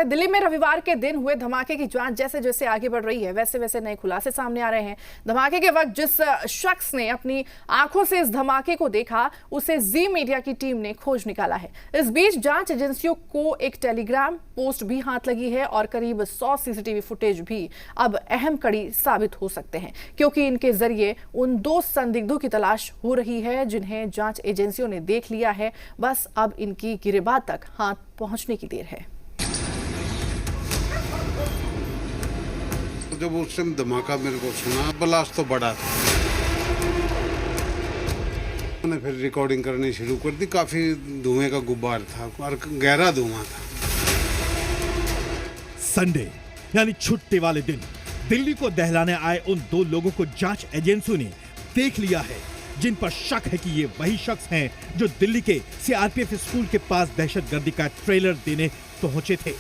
है। दिल्ली में रविवार के दिन हुए धमाके की जांच जैसे जैसे आगे बढ़ रही है वैसे वैसे नए खुलासे सामने आ रहे हैं। धमाके के वक्त जिस शख्स ने अपनी आंखों से इस धमाके को देखा उसे जी मीडिया की टीम ने खोज निकाला है। इस बीच जांच एजेंसियों को एक टेलीग्राम पोस्ट भी हाथ लगी है और करीब 100 सीसीटीवी फुटेज भी अब अहम कड़ी साबित हो सकते हैं, क्योंकि इनके जरिए उन 2 संदिग्धों की तलाश हो रही है जिन्हें जांच एजेंसियों ने देख लिया है। बस अब इनकी गिरेबान तक हाथ पहुंचने की देर है। जब उस समय धमाका मेरे को सुना, ब्लास्ट तो बड़ा था। मैंने फिर रिकॉर्डिंग करनी शुरू कर दी। काफी धुएं का गुब्बार था और गहरा धुआं था। संडे यानी छुट्टी वाले दिन दिल्ली को दहलाने आए उन 2 लोगों को जांच एजेंसियों ने देख लिया है, जिन पर शक है कि ये वही शख्स हैं जो दिल्ली के सीआरपीएफ स्कूल के पास दहशतगर्दी का ट्रेलर देने पहुंचे थे।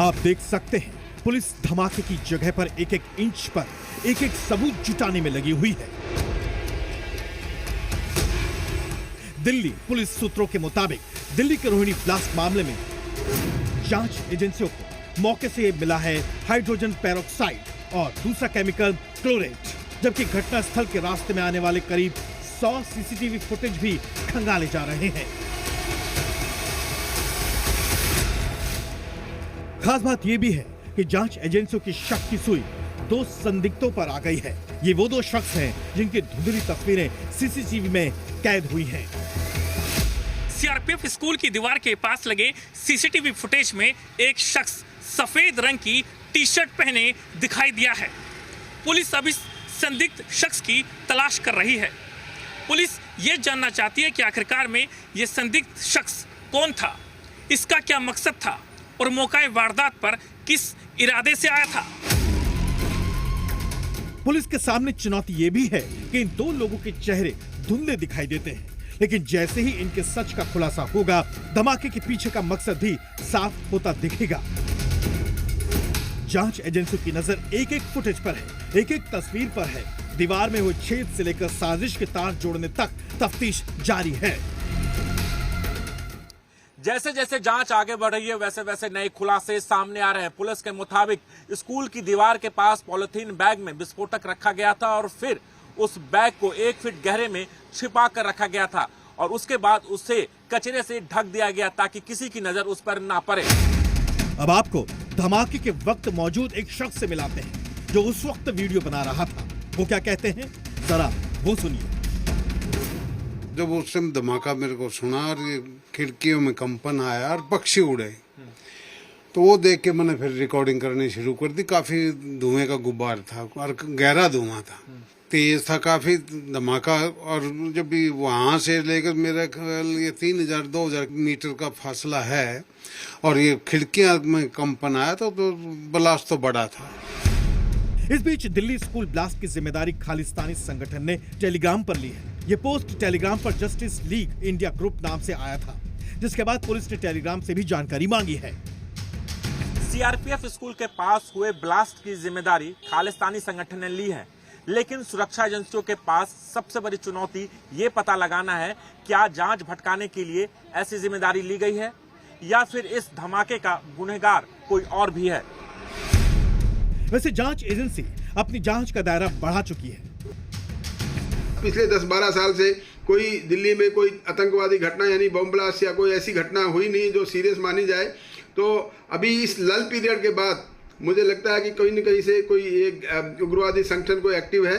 आप देख सकते हैं पुलिस धमाके की जगह पर एक एक इंच पर एक एक सबूत जुटाने में लगी हुई है। दिल्ली पुलिस सूत्रों के मुताबिक दिल्ली के रोहिणी ब्लास्ट मामले में जांच एजेंसियों को मौके से मिला है हाइड्रोजन पेरोक्साइड और दूसरा केमिकल क्लोरेट, जबकि घटनास्थल के रास्ते में आने वाले करीब 100 सीसीटीवी फुटेज भी खंगाले जा रहे हैं। खास बात यह भी है कि जांच एजेंसियों की शक की सुई 2 संदिग्धों पर आ गई है। ये वो 2 शख्स हैं जिनकी धुंधली तस्वीरें सीसीटीवी में कैद हुई हैं। सीआरपीएफ स्कूल की दीवार के पास लगे सीसीटीवी फुटेज में एक शख्स सफेद रंग की टी-शर्ट पहने दिखाई दिया है। पुलिस अब इस संदिग्ध शख्स की तलाश कर रही है। पुलिस ये जानना चाहती है कि आखिरकार में ये संदिग्ध शख्स कौन था, इसका क्या मकसद था और मौका वारदात पर किस इरादे से आया था। पुलिस के सामने चुनौती ये भी है कि इन 2 लोगों के चेहरे धुंधले दिखाई देते हैं, लेकिन जैसे ही इनके सच का खुलासा होगा, धमाके के पीछे का मकसद भी साफ होता दिखेगा। जांच एजेंसियों की नजर एक एक फुटेज पर है, एक एक तस्वीर पर है। दीवार में हुए छेद से लेकर साजिश के तार जोड़ने तक तफ्तीश जारी है। जैसे जैसे जांच आगे बढ़ रही है वैसे वैसे नए खुलासे सामने आ रहे हैं। पुलिस के मुताबिक स्कूल की दीवार के पास पॉलिथीन बैग में विस्फोटक रखा गया था और फिर उस बैग को 1 फीट गहरे में छिपा कर रखा गया था और उसके बाद उसे कचरे से ढक दिया गया ताकि किसी की नजर उस पर ना पड़े। अब आपको धमाके के वक्त मौजूद एक शख्स से मिलाते हैं जो उस वक्त वीडियो बना रहा था। वो क्या कहते हैं, जरा वो सुनिए। जब उस समय धमाका मेरे को सुना और ये खिड़कियों में कंपन आया और पक्षी उड़े, तो वो देख के मैंने फिर रिकॉर्डिंग करनी शुरू कर दी। काफी धुएं का गुब्बार था और गहरा धुआं था, तेज था काफी धमाका। और जब भी वहां से लेकर मेरा ख्याल ये 3000-2000 मीटर का फासला है और ये खिड़कियां में कंपन आया तो ब्लास्ट तो बड़ा था। इस बीच दिल्ली स्कूल ब्लास्ट की जिम्मेदारी खालिस्तानी संगठन ने टेलीग्राम पर ली है। ये पोस्ट टेलीग्राम पर जस्टिस लीग इंडिया ग्रुप नाम से आया था, जिसके बाद पुलिस ने टेलीग्राम से भी जानकारी मांगी है। सीआरपीएफ स्कूल के पास हुए ब्लास्ट की जिम्मेदारी खालिस्तानी संगठन ने ली है, लेकिन सुरक्षा एजेंसियों के पास सबसे बड़ी चुनौती ये पता लगाना है क्या जांच भटकाने के लिए ऐसी जिम्मेदारी ली गई है या फिर इस धमाके का गुनहगार कोई और भी है। वैसे जांच एजेंसी अपनी जांच का दायरा बढ़ा चुकी है। पिछले 10-12 साल से कोई दिल्ली में कोई आतंकवादी घटना यानी बम ब्लास्ट या कोई ऐसी घटना हुई नहीं जो सीरियस मानी जाए। तो अभी इस लल पीरियड के बाद मुझे लगता है कि कहीं न कहीं से कोई एक उग्रवादी संगठन कोई एक्टिव है,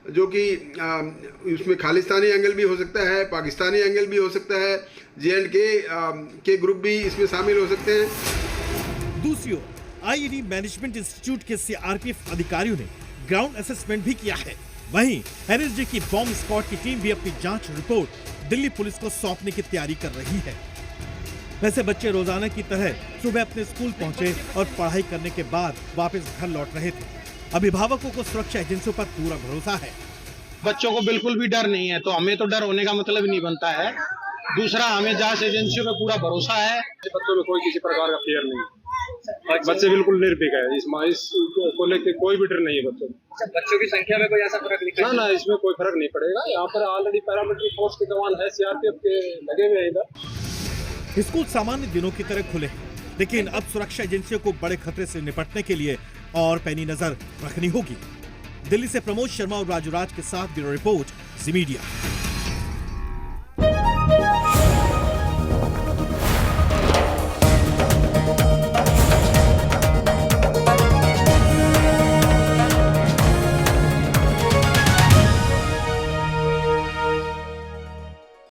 जो कि उसमें खालिस्तानी एंगल भी हो सकता है, पाकिस्तानी एंगल भी हो सकता है, J&K के ग्रुप भी इसमें शामिल हो सकते हैं। दूसरी ओर आईईडी मैनेजमेंट इंस्टीट्यूट के सीआरपीएफ अधिकारियों ने ग्राउंड असेसमेंट भी किया है। वहीं एनएसजी की बॉम्ब स्क्वाड की टीम भी अपनी जांच रिपोर्ट दिल्ली पुलिस को सौंपने की तैयारी कर रही है। वैसे बच्चे रोजाना की तरह सुबह अपने स्कूल पहुंचे और पढ़ाई करने के बाद वापस घर लौट रहे थे। अभिभावकों को सुरक्षा एजेंसियों पर पूरा भरोसा है। बच्चों को बिल्कुल भी डर नहीं है, तो हमें तो डर होने का मतलब नहीं बनता है। दूसरा, हमें जांच एजेंसियों पर पूरा भरोसा है। बच्चों में कोई किसी प्रकार का फियर नहीं है, बच्चे बिल्कुल निर्भीक है। इस को लेकर कोई भी डर नहीं है बच्चों को। बच्चों की संख्या में कोई ऐसा फर्क नहीं? ना, इसमें कोई फर्क नहीं पड़ेगा। यहाँ पर ऑलरेडी पैरामिलिट्री फोर्स के जवान है, सीआरपीएफ के लगे हुए हैं इधर। स्कूल सामान्य दिनों की तरह खुले हैं, लेकिन अब सुरक्षा एजेंसियों को बड़े खतरे से निपटने के लिए और पैनी नजर रखनी होगी। दिल्ली से प्रमोद शर्मा और राजू राज के साथ ब्यूरो रिपोर्ट, जी मीडिया।